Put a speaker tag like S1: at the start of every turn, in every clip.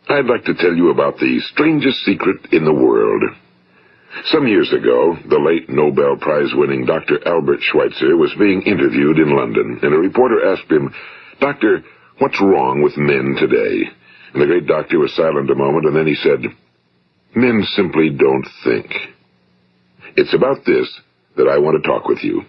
S1: I'd like to tell you about the strangest secret in the world. Some years ago, the late Nobel Prize-winning Dr. Albert Schweitzer was being interviewed in London, and a reporter asked him, "Doctor, what's wrong with men today?" And the great doctor was silent a moment, and then he said, "Men simply don't think." It's about this that I want to talk with you.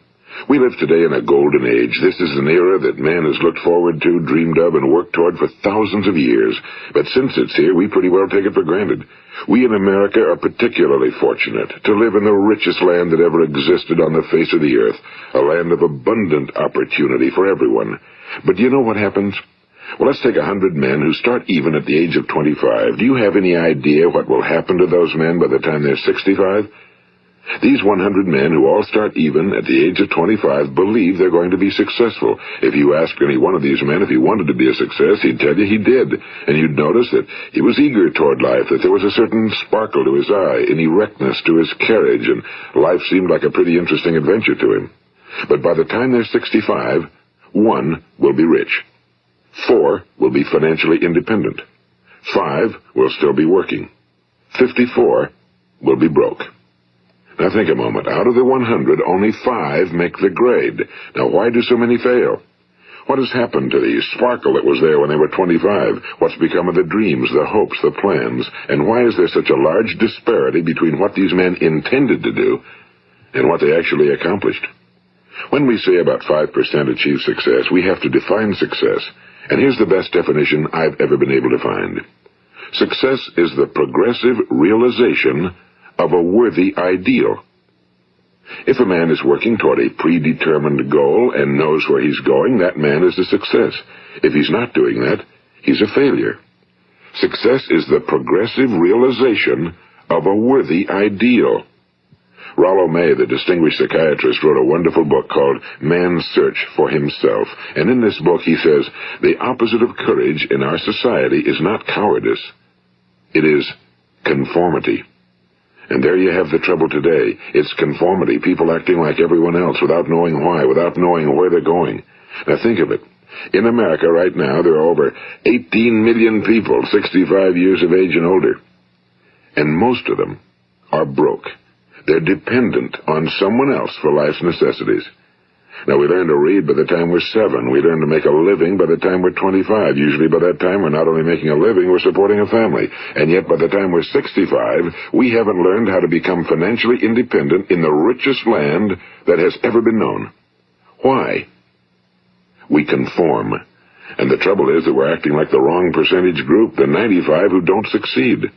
S1: We live today in a golden age. This is an era that man has looked forward to, dreamed of, and worked toward for thousands of years. But since it's here, we pretty well take it for granted. We in America are particularly fortunate to live in the richest land that ever existed on the face of the earth, a land of abundant opportunity for everyone. But do you know what happens? Well, let's take 100 men who start even at the age of 25. Do you have any idea what will happen to those men by the time they're 65? These 100 men who all start even at the age of 25 believe they're going to be successful. If you asked any one of these men if he wanted to be a success, he'd tell you he did. And you'd notice that he was eager toward life, that there was a certain sparkle to his eye, an erectness to his carriage, and life seemed like a pretty interesting adventure to him. But by the time they're 65, 1 will be rich. 4 will be financially independent. 5 will still be working. 54 will be broke. Now think a moment. Out of the 100, only 5 make the grade. Now why do so many fail? What has happened to the sparkle that was there when they were 25? What's become of the dreams, the hopes, the plans? And why is there such a large disparity between what these men intended to do and what they actually accomplished? When we say about 5% achieve success, we have to define success. And here's the best definition I've ever been able to find. Success is the progressive realization of a worthy ideal. If a man is working toward a predetermined goal and knows where he's going, that man is a success. If he's not doing that, he's a failure. Success is the progressive realization of a worthy ideal. Rollo May, the distinguished psychiatrist, wrote a wonderful book called Man's Search for Himself. And in this book he says, the opposite of courage in our society is not cowardice. It is conformity. And there you have the trouble today. It's conformity, people acting like everyone else without knowing why, without knowing where they're going. Now think of it. In America right now, there are over 18 million people 65 years of age and older. And most of them are broke. They're dependent on someone else for life's necessities. Now, we learn to read by the time we're 7. We learn to make a living by the time we're 25. Usually by that time, we're not only making a living, we're supporting a family. And yet by the time we're 65, we haven't learned how to become financially independent in the richest land that has ever been known. Why? We conform. And the trouble is that we're acting like the wrong percentage group, the 95 who don't succeed.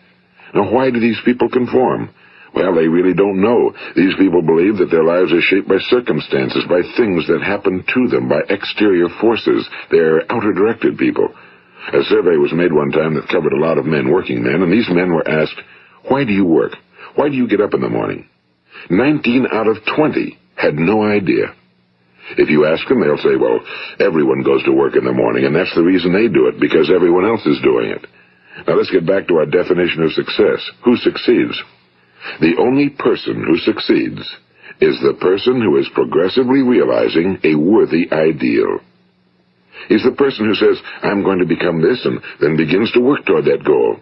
S1: Now, why do these people conform? Well, they really don't know. These people believe that their lives are shaped by circumstances, by things that happen to them, by exterior forces. They're outer-directed people. A survey was made one time that covered a lot of men, working men, and these men were asked, "Why do you work? Why do you get up in the morning?" 19 out of 20 had no idea. If you ask them, they'll say, well, everyone goes to work in the morning, and that's the reason they do it, because everyone else is doing it. Now let's get back to our definition of success. Who succeeds? The only person who succeeds is the person who is progressively realizing a worthy ideal. He's the person who says, I'm going to become this, and then begins to work toward that goal.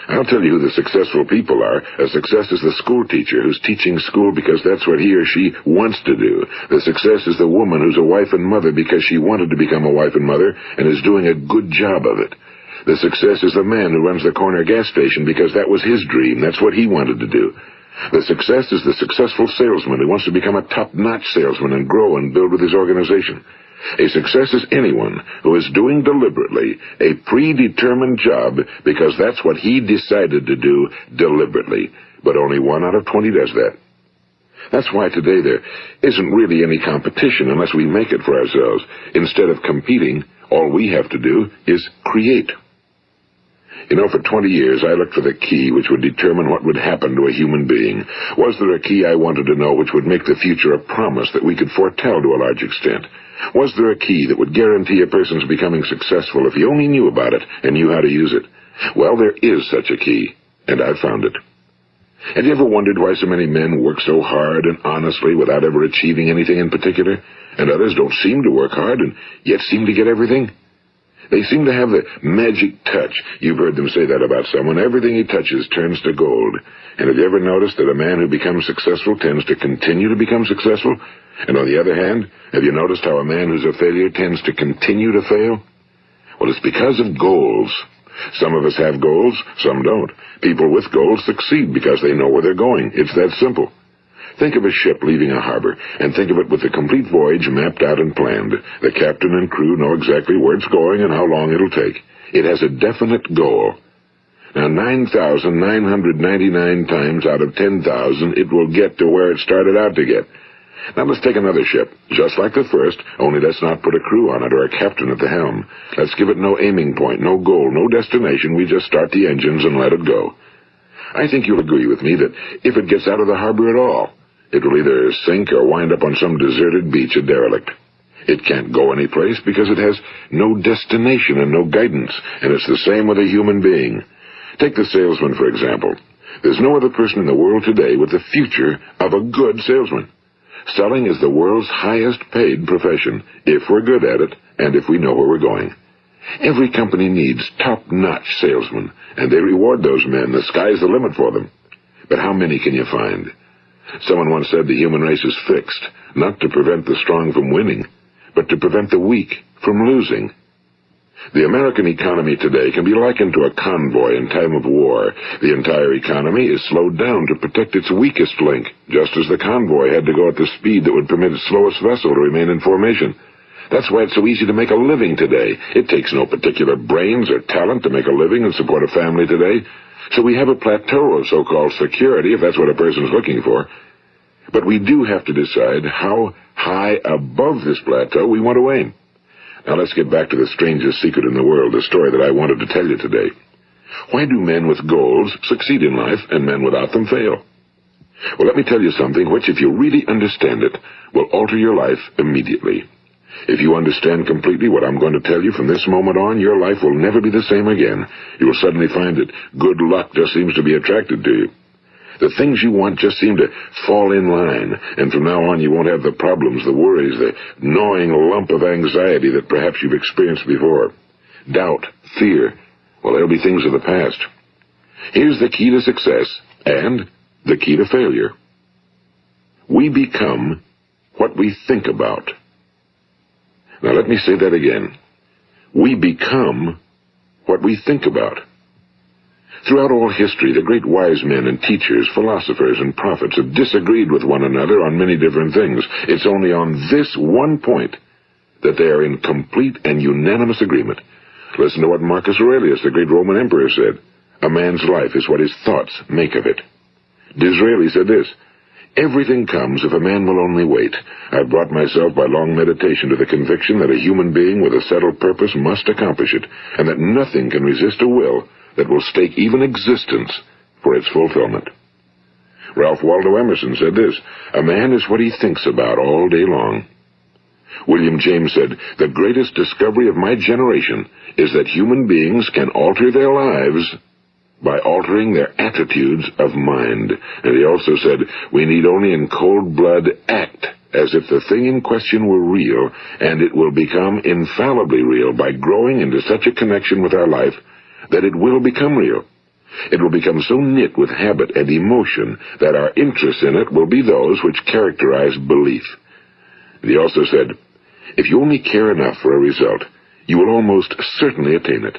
S1: I'll tell you who the successful people are. A success is the school teacher who's teaching school because that's what he or she wants to do. The success is the woman who's a wife and mother because she wanted to become a wife and mother and is doing a good job of it. The success is the man who runs the corner gas station because that was his dream. That's what he wanted to do. The success is the successful salesman who wants to become a top-notch salesman and grow and build with his organization. A success is anyone who is doing deliberately a predetermined job because that's what he decided to do deliberately. But only 1 out of 20 does that. That's why today there isn't really any competition unless we make it for ourselves. Instead of competing, all we have to do is create. You know, for 20 years, I looked for the key which would determine what would happen to a human being. Was there a key I wanted to know which would make the future a promise that we could foretell to a large extent? Was there a key that would guarantee a person's becoming successful if he only knew about it and knew how to use it? Well, there is such a key, and I've found it. Have you ever wondered why so many men work so hard and honestly without ever achieving anything in particular, and others don't seem to work hard and yet seem to get everything? They seem to have the magic touch. You've heard them say that about someone. Everything he touches turns to gold. And have you ever noticed that a man who becomes successful tends to continue to become successful? And on the other hand, have you noticed how a man who's a failure tends to continue to fail? Well, it's because of goals. Some of us have goals, some don't. People with goals succeed because they know where they're going. It's that simple. Think of a ship leaving a harbor, and think of it with the complete voyage mapped out and planned. The captain and crew know exactly where it's going and how long it'll take. It has a definite goal. Now, 9,999 times out of 10,000, it will get to where it started out to get. Now, let's take another ship, just like the first, only let's not put a crew on it or a captain at the helm. Let's give it no aiming point, no goal, no destination. We just start the engines and let it go. I think you'll agree with me that if it gets out of the harbor at all, it will either sink or wind up on some deserted beach, a derelict. It can't go anyplace because it has no destination and no guidance, and it's the same with a human being. Take the salesman, for example. There's no other person in the world today with the future of a good salesman. Selling is the world's highest paid profession, if we're good at it and if we know where we're going. Every company needs top-notch salesmen, and they reward those men. The sky's the limit for them. But how many can you find? Someone once said the human race is fixed, not to prevent the strong from winning, but to prevent the weak from losing. The American economy today can be likened to a convoy in time of war. The entire economy is slowed down to protect its weakest link, just as the convoy had to go at the speed that would permit its slowest vessel to remain in formation. That's why it's so easy to make a living today. It takes no particular brains or talent to make a living and support a family today. So we have a plateau of so-called security, if that's what a person's looking for. But we do have to decide how high above this plateau we want to aim. Now let's get back to the strangest secret in the world, the story that I wanted to tell you today. Why do men with goals succeed in life and men without them fail? Well, let me tell you something which, if you really understand it, will alter your life immediately. If you understand completely what I'm going to tell you from this moment on, your life will never be the same again. You will suddenly find that good luck just seems to be attracted to you. The things you want just seem to fall in line, and from now on you won't have the problems, the worries, the gnawing lump of anxiety that perhaps you've experienced before. Doubt, fear, well, they'll be things of the past. Here's the key to success and the key to failure. We become what we think about. Now let me say that again. We become what we think about. Throughout all history, the great wise men and teachers, philosophers and prophets have disagreed with one another on many different things. It's only on this one point that they are in complete and unanimous agreement. Listen to what Marcus Aurelius, the great Roman emperor, said. A man's life is what his thoughts make of it. Disraeli said this, everything comes if a man will only wait. I've brought myself by long meditation to the conviction that a human being with a settled purpose must accomplish it, and that nothing can resist a will that will stake even existence for its fulfillment. Ralph Waldo Emerson said this, a man is what he thinks about all day long. William James said, the greatest discovery of my generation is that human beings can alter their lives by altering their attitudes of mind. And he also said, we need only in cold blood act as if the thing in question were real, and it will become infallibly real by growing into such a connection with our life that it will become real. It will become so knit with habit and emotion that our interest in it will be those which characterize belief. And he also said, if you only care enough for a result, you will almost certainly attain it.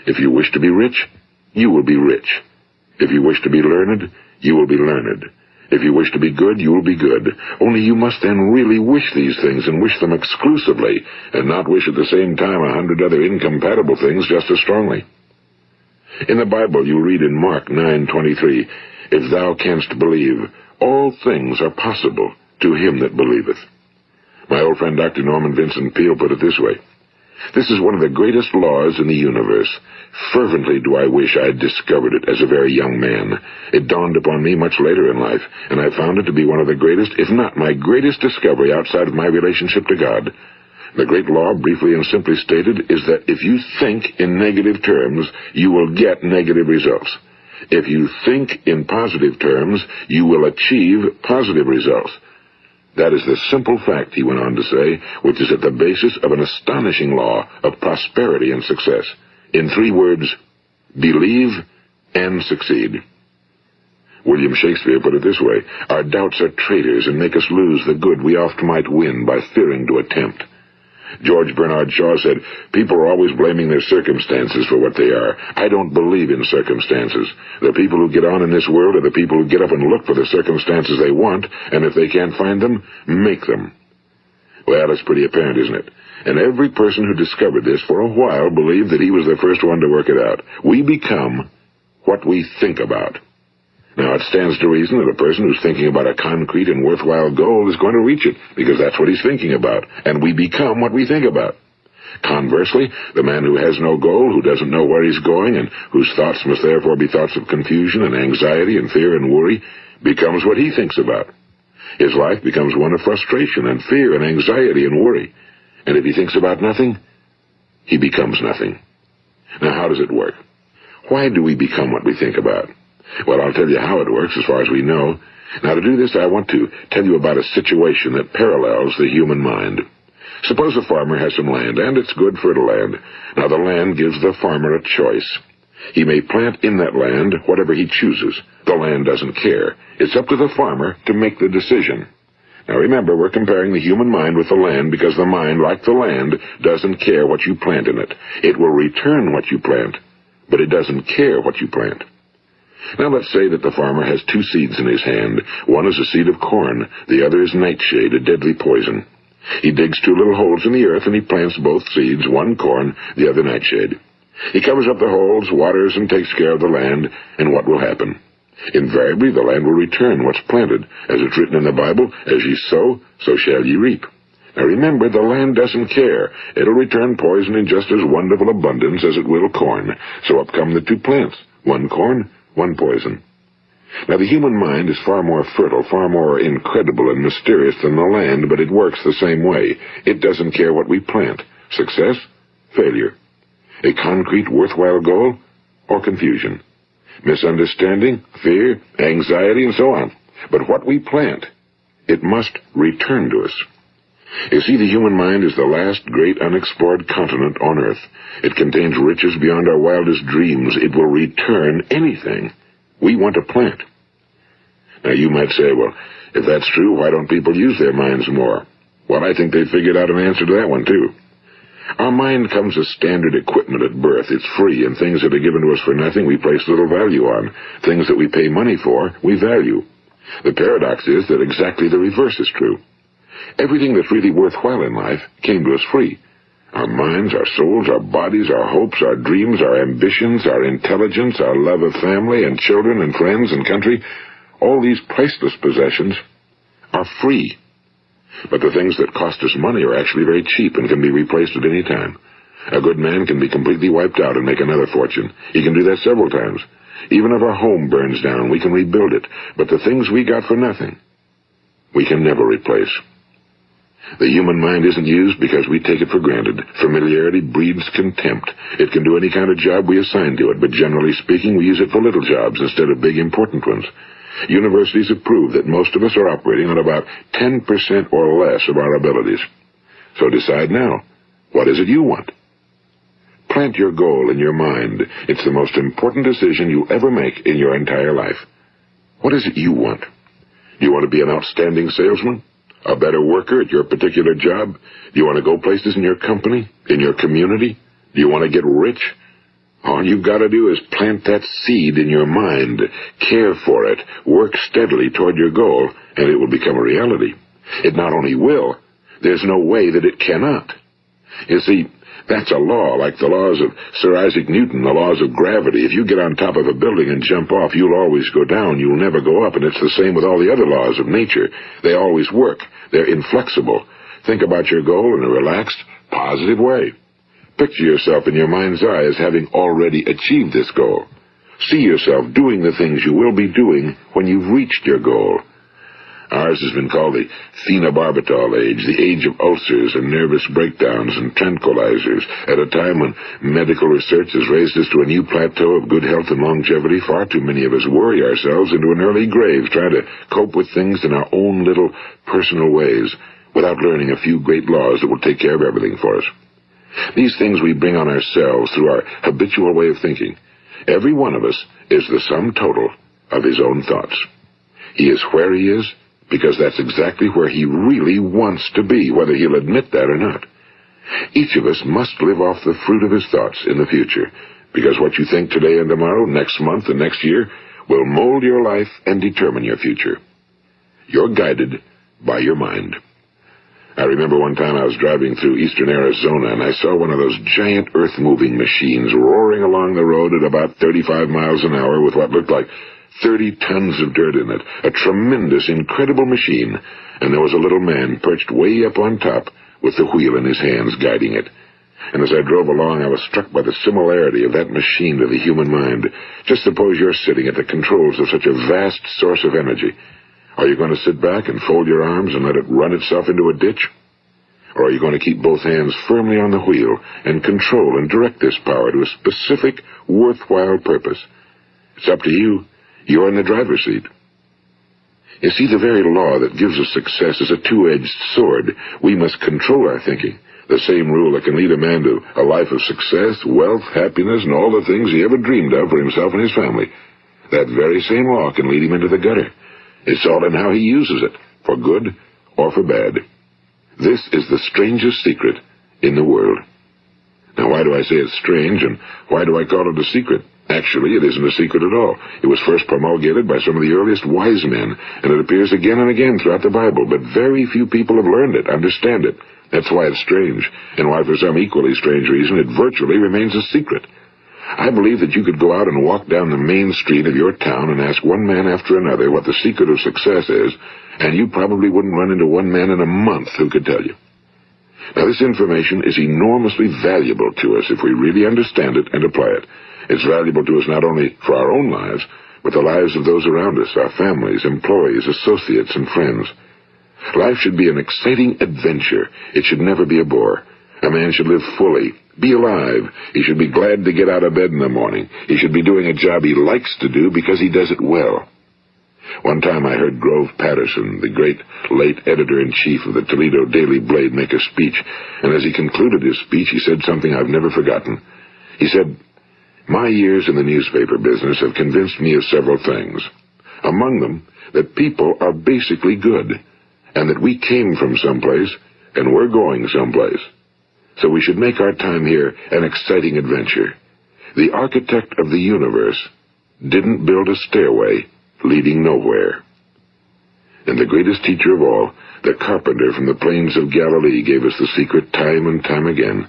S1: If you wish to be rich, you will be rich. If you wish to be learned, you will be learned. If you wish to be good, you will be good. Only you must then really wish these things and wish them exclusively, and not wish at the same time 100 other incompatible things just as strongly. In the Bible, you read in Mark 9:23, if thou canst believe, all things are possible to him that believeth. My old friend Dr. Norman Vincent Peale put it this way, this is one of the greatest laws in the universe. Fervently do I wish I had discovered it as a very young man. It dawned upon me much later in life, and I found it to be one of the greatest, if not my greatest discovery outside of my relationship to God. The great law, briefly and simply stated, is that if you think in negative terms, you will get negative results. If you think in positive terms, you will achieve positive results. That is the simple fact, he went on to say, which is at the basis of an astonishing law of prosperity and success. In 3 words, believe and succeed. William Shakespeare put it this way: our doubts are traitors and make us lose the good we oft might win by fearing to attempt. George Bernard Shaw said, people are always blaming their circumstances for what they are. I don't believe in circumstances. The people who get on in this world are the people who get up and look for the circumstances they want, and if they can't find them, make them. Well, it's pretty apparent, isn't it? And every person who discovered this for a while believed that he was the first one to work it out. We become what we think about. Now, it stands to reason that a person who's thinking about a concrete and worthwhile goal is going to reach it, because that's what he's thinking about, and we become what we think about. Conversely, the man who has no goal, who doesn't know where he's going, and whose thoughts must therefore be thoughts of confusion and anxiety and fear and worry, becomes what he thinks about. His life becomes one of frustration and fear and anxiety and worry. And if he thinks about nothing, he becomes nothing. Now, how does it work? Why do we become what we think about? Well, I'll tell you how it works as far as we know. Now, to do this, I want to tell you about a situation that parallels the human mind. Suppose a farmer has some land, and it's good fertile land. Now, the land gives the farmer a choice. He may plant in that land whatever he chooses. The land doesn't care. It's up to the farmer to make the decision. Now, remember, we're comparing the human mind with the land because the mind, like the land, doesn't care what you plant in it. It will return what you plant, but it doesn't care what you plant. Now let's say that the farmer has 2 seeds in his hand. One is a seed of corn, the other is nightshade, a deadly poison. He digs 2 little holes in the earth and he plants both seeds, one corn, the other nightshade. He covers up the holes, waters, and takes care of the land, and what will happen? Invariably the land will return what's planted. As it's written in the Bible, as ye sow, so shall ye reap. Now remember, the land doesn't care. It'll return poison in just as wonderful abundance as it will corn. So up come the 2 plants, one corn, one poison. Now, the human mind is far more fertile, far more incredible and mysterious than the land, but it works the same way. It doesn't care what we plant. Success, failure. A concrete, worthwhile goal, or confusion. Misunderstanding, fear, anxiety, and so on. But what we plant, it must return to us. You see, the human mind is the last great unexplored continent on Earth. It contains riches beyond our wildest dreams. It will return anything we want to plant. Now, you might say, well, if that's true, why don't people use their minds more? Well, I think they figured out an answer to that one, too. Our mind comes as standard equipment at birth. It's free, and things that are given to us for nothing we place little value on. Things that we pay money for, we value. The paradox is that exactly the reverse is true. Everything that's really worthwhile in life came to us free. Our minds, our souls, our bodies, our hopes, our dreams, our ambitions, our intelligence, our love of family and children and friends and country, all these priceless possessions are free. But the things that cost us money are actually very cheap and can be replaced at any time. A good man can be completely wiped out and make another fortune. He can do that several times. Even if our home burns down, we can rebuild it. But the things we got for nothing, we can never replace. The human mind isn't used because we take it for granted. Familiarity breeds contempt. It can do any kind of job we assign to it, but generally speaking, we use it for little jobs instead of big, important ones. Universities have proved that most of us are operating on about 10% or less of our abilities. So decide now, what is it you want? Plant your goal in your mind. It's the most important decision you'll ever make in your entire life. What is it you want? Do you want to be an outstanding salesman? A better worker at your particular job? Do you want to go places in your company? In your community? Do you want to get rich? All you've got to do is plant that seed in your mind, care for it, work steadily toward your goal, and it will become a reality. It not only will, there's no way that it cannot. You see, that's a law, like the laws of Sir Isaac Newton, the laws of gravity. If you get on top of a building and jump off, you'll always go down. You'll never go up, and it's the same with all the other laws of nature. They always work. They're inflexible. Think about your goal in a relaxed, positive way. Picture yourself in your mind's eye as having already achieved this goal. See yourself doing the things you will be doing when you've reached your goal. Ours has been called the phenobarbital age, the age of ulcers and nervous breakdowns and tranquilizers. At a time when medical research has raised us to a new plateau of good health and longevity, far too many of us worry ourselves into an early grave trying to cope with things in our own little personal ways without learning a few great laws that will take care of everything for us. These things we bring on ourselves through our habitual way of thinking. Every one of us is the sum total of his own thoughts. He is where he is because that's exactly where he really wants to be, whether he'll admit that or not. Each of us must live off the fruit of his thoughts in the future, because what you think today and tomorrow, next month and next year, will mold your life and determine your future. You're guided by your mind. I remember one time I was driving through eastern Arizona, and I saw one of those giant earth-moving machines roaring along the road at about 35 miles an hour with what looked like 30 tons of dirt in it. A tremendous, incredible machine, and there was a little man perched way up on top with the wheel in his hands guiding it. And as I drove along, I was struck by the similarity of that machine to the human mind. Just suppose you're sitting at the controls of such a vast source of energy. Are you going to sit back and fold your arms and let it run itself into a ditch? Or are you going to keep both hands firmly on the wheel and control and direct this power to a specific, worthwhile purpose? It's up to you. You're in the driver's seat. You see, the very law that gives us success is a two-edged sword. We must control our thinking. The same rule that can lead a man to a life of success, wealth, happiness, and all the things he ever dreamed of for himself and his family. That very same law can lead him into the gutter. It's all in how he uses it, for good or for bad. This is the strangest secret in the world. Now, why do I say it's strange, and why do I call it a secret? Actually, it isn't a secret at all. It was first promulgated by some of the earliest wise men, and it appears again and again throughout the Bible, but very few people have learned it, understand it. That's why it's strange, and why for some equally strange reason it virtually remains a secret. I believe that you could go out and walk down the main street of your town and ask one man after another what the secret of success is, and you probably wouldn't run into one man in a month who could tell you. Now, this information is enormously valuable to us if we really understand it and apply it. It's valuable to us not only for our own lives, but the lives of those around us, our families, employees, associates, and friends. Life should be an exciting adventure. It should never be a bore. A man should live fully, be alive. He should be glad to get out of bed in the morning. He should be doing a job he likes to do because he does it well. One time I heard Grove Patterson, the great late editor-in-chief of the Toledo Daily Blade, make a speech, and as he concluded his speech, he said something I've never forgotten. He said, "My years in the newspaper business have convinced me of several things. Among them, that people are basically good, and that we came from someplace, and we're going someplace. So we should make our time here an exciting adventure. The architect of the universe didn't build a stairway leading nowhere." And the greatest teacher of all, the carpenter from the plains of Galilee, gave us the secret time and time again.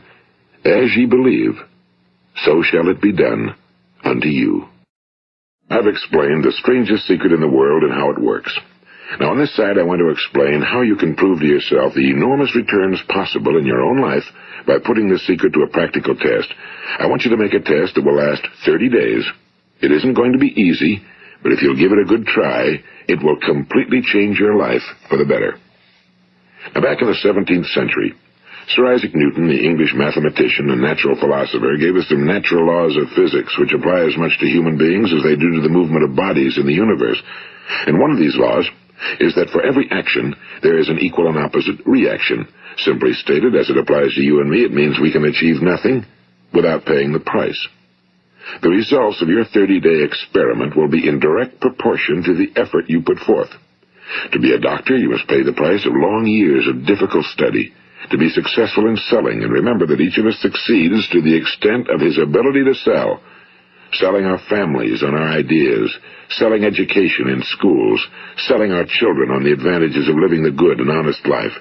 S1: As ye believe, so shall it be done unto you. I've explained the strangest secret in the world and how it works. Now, on this side, I want to explain how you can prove to yourself the enormous returns possible in your own life by putting this secret to a practical test. I want you to make a test that will last 30 days. It isn't going to be easy, but if you'll give it a good try, it will completely change your life for the better. Now, back in the 17th century, Sir Isaac Newton, the English mathematician and natural philosopher, gave us some natural laws of physics which apply as much to human beings as they do to the movement of bodies in the universe. And one of these laws is that for every action, there is an equal and opposite reaction. Simply stated, as it applies to you and me, it means we can achieve nothing without paying the price. The results of your 30-day experiment will be in direct proportion to the effort you put forth. To be a doctor, you must pay the price of long years of difficult study. To be successful in selling, and remember that each of us succeeds to the extent of his ability to sell. Selling our families on our ideas, selling education in schools, selling our children on the advantages of living the good and honest life,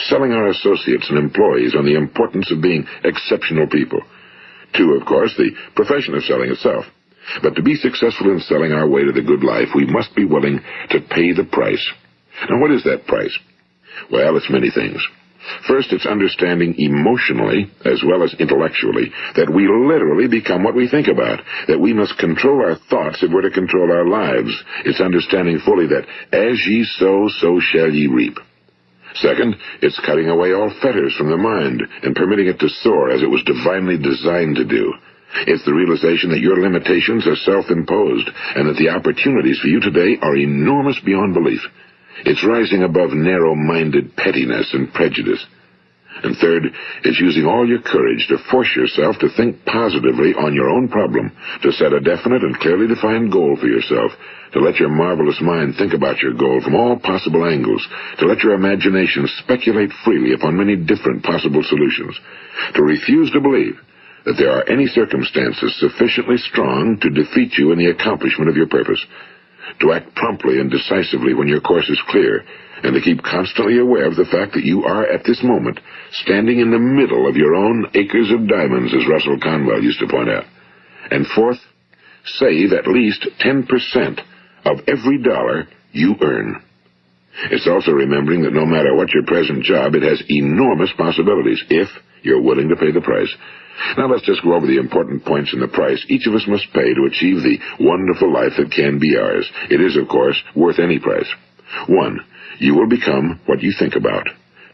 S1: selling our associates and employees on the importance of being exceptional people. To, of course, the profession of selling itself. But to be successful in selling our way to the good life, we must be willing to pay the price. Now, what is that price? Well, it's many things. First, it's understanding emotionally, as well as intellectually, that we literally become what we think about, that we must control our thoughts if we're to control our lives. It's understanding fully that as ye sow, so shall ye reap. Second, it's cutting away all fetters from the mind and permitting it to soar as it was divinely designed to do. It's the realization that your limitations are self-imposed and that the opportunities for you today are enormous beyond belief. It's rising above narrow-minded pettiness and prejudice. And third, it's using all your courage to force yourself to think positively on your own problem, to set a definite and clearly defined goal for yourself, to let your marvelous mind think about your goal from all possible angles, to let your imagination speculate freely upon many different possible solutions, to refuse to believe that there are any circumstances sufficiently strong to defeat you in the accomplishment of your purpose, to act promptly and decisively when your course is clear, and to keep constantly aware of the fact that you are, at this moment, standing in the middle of your own acres of diamonds, as Russell Conwell used to point out. And fourth, save at least 10% of every dollar you earn. It's also remembering that no matter what your present job, it has enormous possibilities, if you're willing to pay the price. Now let's just go over the important points in the price each of us must pay to achieve the wonderful life that can be ours. It is, of course, worth any price. 1. You will become what you think about.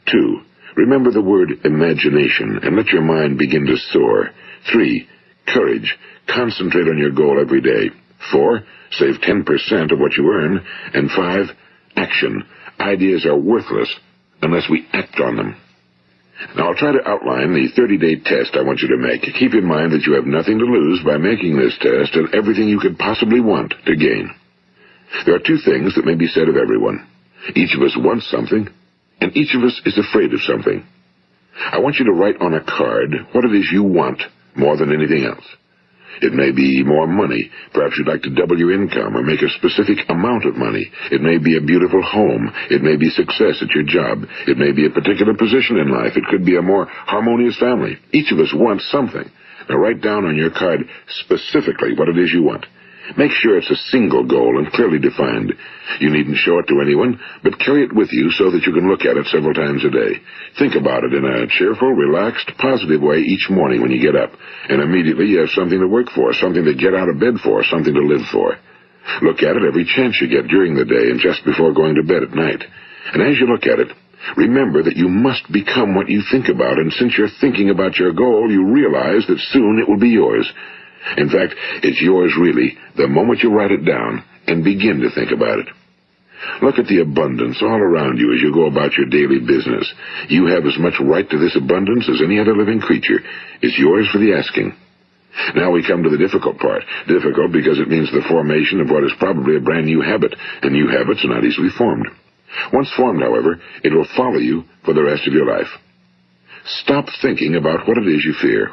S1: 2. Remember the word imagination and let your mind begin to soar. 3. Courage. Concentrate on your goal every day. 4. Save 10% of what you earn. And 5. Action. Ideas are worthless unless we act on them. Now, I'll try to outline the 30-day test I want you to make. Keep in mind that you have nothing to lose by making this test and everything you could possibly want to gain. There are 2 things that may be said of everyone. Each of us wants something, and each of us is afraid of something. I want you to write on a card what it is you want more than anything else. It may be more money. Perhaps you'd like to double your income or make a specific amount of money. It may be a beautiful home. It may be success at your job. It may be a particular position in life. It could be a more harmonious family. Each of us wants something. Now write down on your card specifically what it is you want. Make sure it's a single goal and clearly defined. You needn't show it to anyone, but carry it with you so that you can look at it several times a day. Think about it in a cheerful, relaxed, positive way each morning when you get up, and immediately you have something to work for, something to get out of bed for, something to live for. Look at it every chance you get during the day and just before going to bed at night. And as you look at it, remember that you must become what you think about, and since you're thinking about your goal, you realize that soon it will be yours. In fact, it's yours really the moment you write it down and begin to think about it. Look at the abundance all around you as you go about your daily business. You have as much right to this abundance as any other living creature. It's yours for the asking. Now we come to the difficult part. Difficult because it means the formation of what is probably a brand new habit, and new habits are not easily formed. Once formed, however, it will follow you for the rest of your life. Stop thinking about what it is you fear.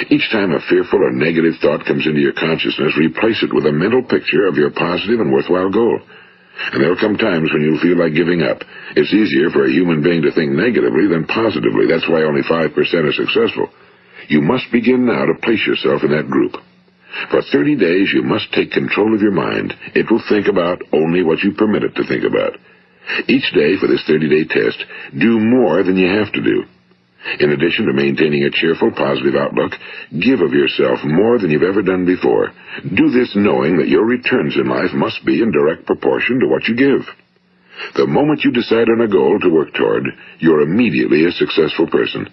S1: Each time a fearful or negative thought comes into your consciousness, replace it with a mental picture of your positive and worthwhile goal. And there will come times when you'll feel like giving up. It's easier for a human being to think negatively than positively. That's why only 5% are successful. You must begin now to place yourself in that group. For 30 days, you must take control of your mind. It will think about only what you permit it to think about. Each day for this 30-day test, do more than you have to do. In addition to maintaining a cheerful, positive outlook, give of yourself more than you've ever done before. Do this knowing that your returns in life must be in direct proportion to what you give. The moment you decide on a goal to work toward, you're immediately a successful person.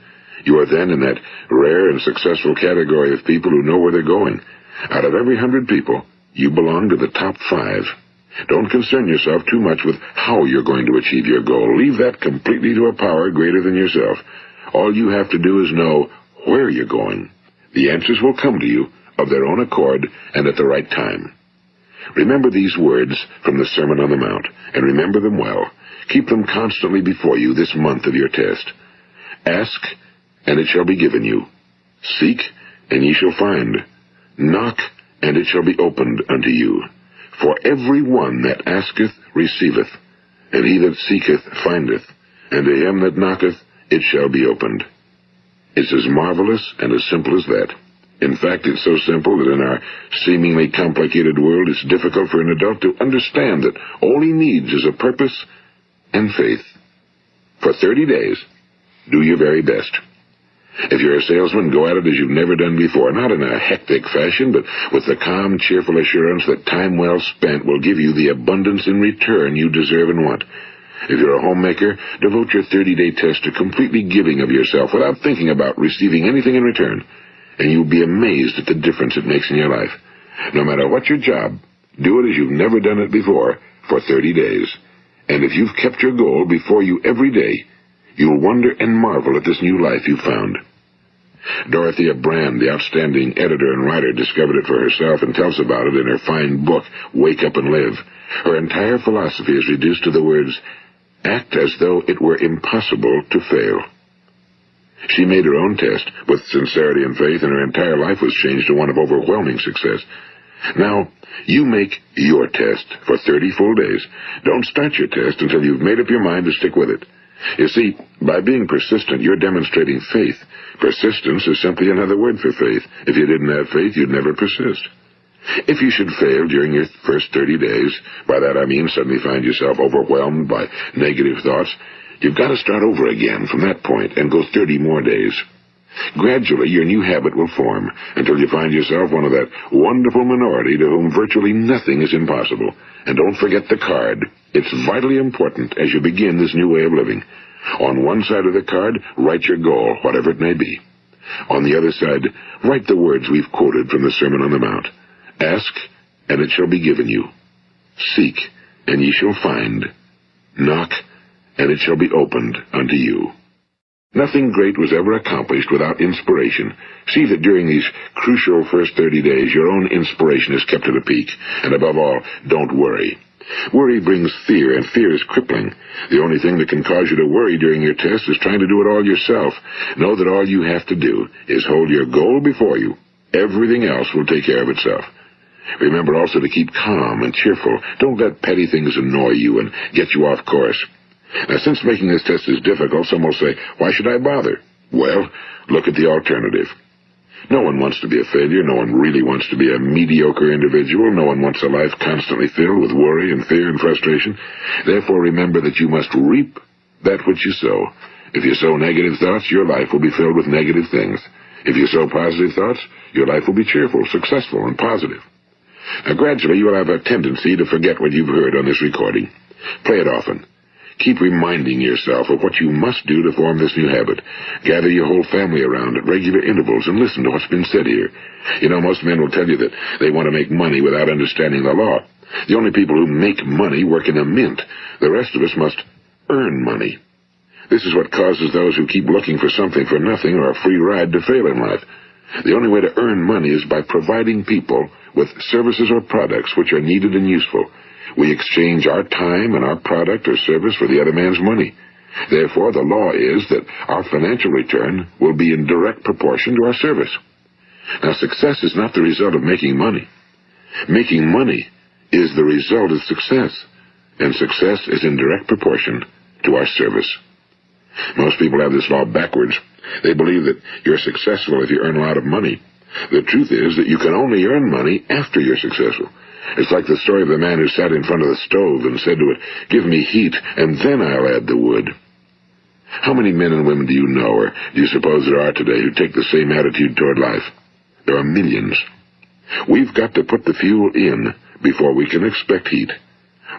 S1: You are then in that rare and successful category of people who know where they're going. Out of every 100 people, you belong to the top 5. Don't concern yourself too much with how you're going to achieve your goal. Leave that completely to a power greater than yourself. All you have to do is know where you're going. The answers will come to you of their own accord and at the right time. Remember these words from the Sermon on the Mount, and remember them well. Keep them constantly before you this month of your test. Ask, and it shall be given you. Seek, and ye shall find. Knock, and it shall be opened unto you. For every one that asketh receiveth, and he that seeketh findeth, and to him that knocketh it shall be opened. It's as marvelous and as simple as that. In fact, it's so simple that in our seemingly complicated world, it's difficult for an adult to understand that all he needs is a purpose and faith. For 30 days, do your very best. If you're a salesman, go at it as you've never done before, not in a hectic fashion, but with the calm, cheerful assurance that time well spent will give you the abundance in return you deserve and want. If you're a homemaker, devote your 30-day test to completely giving of yourself without thinking about receiving anything in return, and you'll be amazed at the difference it makes in your life. No matter what your job, do it as you've never done it before for 30 days. And if you've kept your goal before you every day, you'll wonder and marvel at this new life you've found. Dorothea Brand, the outstanding editor and writer, discovered it for herself and tells about it in her fine book, Wake Up and Live. Her entire philosophy is reduced to the words, act as though it were impossible to fail. She made her own test with sincerity and faith, and her entire life was changed to one of overwhelming success. Now, you make your test for 30 full days. Don't start your test until you've made up your mind to stick with it. You see, by being persistent, you're demonstrating faith. Persistence is simply another word for faith. If you didn't have faith, you'd never persist. If you should fail during your first 30 days, by that I mean suddenly find yourself overwhelmed by negative thoughts, you've got to start over again from that point and go 30 more days. Gradually, your new habit will form until you find yourself one of that wonderful minority to whom virtually nothing is impossible. And don't forget the card. It's vitally important as you begin this new way of living. On one side of the card, write your goal, whatever it may be. On the other side, write the words we've quoted from the Sermon on the Mount. Ask, and it shall be given you. Seek, and ye shall find. Knock, and it shall be opened unto you. Nothing great was ever accomplished without inspiration. See that during these crucial first 30 days, your own inspiration is kept at a peak. And above all, don't worry. Worry brings fear, and fear is crippling. The only thing that can cause you to worry during your test is trying to do it all yourself. Know that all you have to do is hold your goal before you. Everything else will take care of itself. Remember also to keep calm and cheerful. Don't let petty things annoy you and get you off course. Now, since making this test is difficult, some will say, why should I bother? Well, look at the alternative. No one wants to be a failure. No one really wants to be a mediocre individual. No one wants a life constantly filled with worry and fear and frustration. Therefore, remember that you must reap that which you sow. If you sow negative thoughts, your life will be filled with negative things. If you sow positive thoughts, your life will be cheerful, successful, and positive. Now, gradually, you will have a tendency to forget what you've heard on this recording. Play it often. Keep reminding yourself of what you must do to form this new habit. Gather your whole family around at regular intervals and listen to what's been said here. You know, most men will tell you that they want to make money without understanding the law. The only people who make money work in a mint. The rest of us must earn money. This is what causes those who keep looking for something for nothing or a free ride to fail in life. The only way to earn money is by providing people with services or products which are needed and useful. We exchange our time and our product or service for the other man's money. Therefore, the law is that our financial return will be in direct proportion to our service. Now, success is not the result of making money. Making money is the result of success, and success is in direct proportion to our service. Most people have this law backwards. They believe that you're successful if you earn a lot of money. The truth is that you can only earn money after you're successful. It's like the story of the man who sat in front of the stove and said to it, give me heat, and then I'll add the wood. How many men and women do you know, or do you suppose there are today, who take the same attitude toward life? There are millions. We've got to put the fuel in before we can expect heat.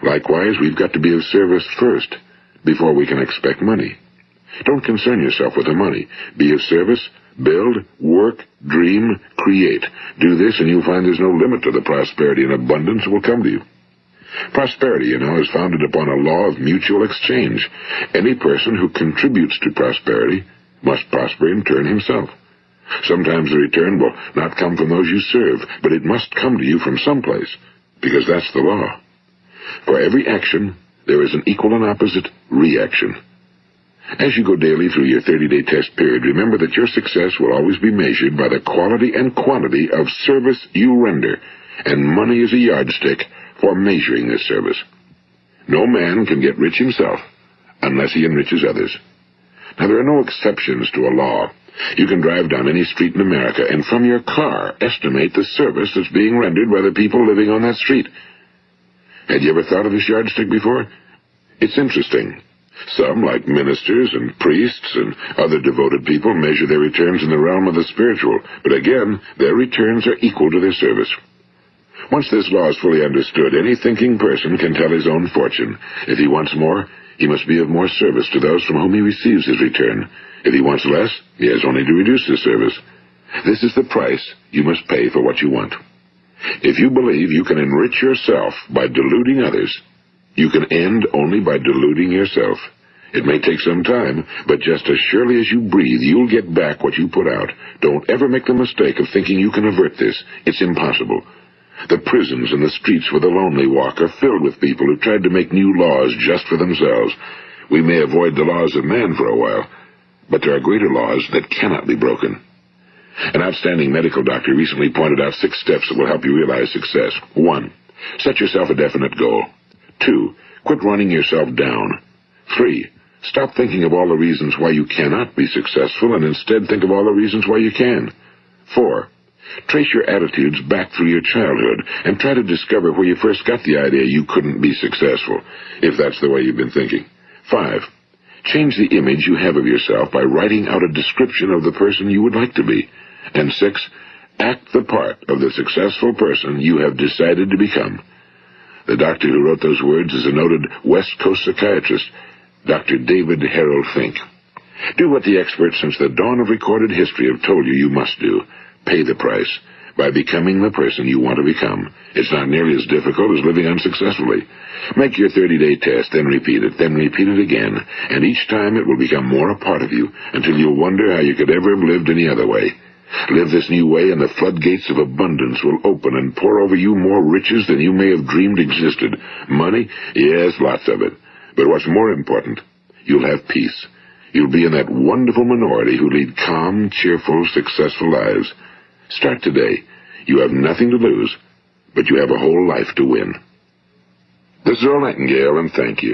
S1: Likewise, we've got to be of service first before we can expect money. Don't concern yourself with the money. Be of service. Build, work, dream, create. Do this and you'll find there's no limit to the prosperity and abundance that will come to you. Prosperity, you know, is founded upon a law of mutual exchange. Any person who contributes to prosperity must prosper in turn himself. Sometimes the return will not come from those you serve, but it must come to you from someplace, because that's the law. For every action, there is an equal and opposite reaction. As you go daily through your 30-day test period, remember that your success will always be measured by the quality and quantity of service you render, and money is a yardstick for measuring this service. No man can get rich himself unless he enriches others. Now, there are no exceptions to a law. You can drive down any street in America and from your car estimate the service that's being rendered by the people living on that street. Had you ever thought of this yardstick before? It's interesting. Some, like ministers and priests and other devoted people, measure their returns in the realm of the spiritual, but again, their returns are equal to their service. Once this law is fully understood, any thinking person can tell his own fortune. If he wants more, he must be of more service to those from whom he receives his return. If he wants less, he has only to reduce his service. This is the price you must pay for what you want. If you believe you can enrich yourself by deluding others, you can end only by deluding yourself. It may take some time, but just as surely as you breathe, you'll get back what you put out. Don't ever make the mistake of thinking you can avert this. It's impossible. The prisons and the streets where the lonely walk are filled with people who tried to make new laws just for themselves. We may avoid the laws of man for a while, but there are greater laws that cannot be broken. An outstanding medical doctor recently pointed out 6 steps that will help you realize success. 1. Set yourself a definite goal. 2. Quit running yourself down. 3. Stop thinking of all the reasons why you cannot be successful and instead think of all the reasons why you can. 4. Trace your attitudes back through your childhood and try to discover where you first got the idea you couldn't be successful, if that's the way you've been thinking. 5. Change the image you have of yourself by writing out a description of the person you would like to be. And 6. Act the part of the successful person you have decided to become. The doctor who wrote those words is a noted West Coast psychiatrist, Dr. David Harold Fink. Do what the experts since the dawn of recorded history have told you must do. Pay the price by becoming the person you want to become. It's not nearly as difficult as living unsuccessfully. Make your 30-day test, then repeat it again, and each time it will become more a part of you until you'll wonder how you could ever have lived any other way. Live this new way, and the floodgates of abundance will open and pour over you more riches than you may have dreamed existed. Money? Yes, lots of it. But what's more important, you'll have peace. You'll be in that wonderful minority who lead calm, cheerful, successful lives. Start today. You have nothing to lose, but you have a whole life to win. This is Earl Nightingale, and thank you.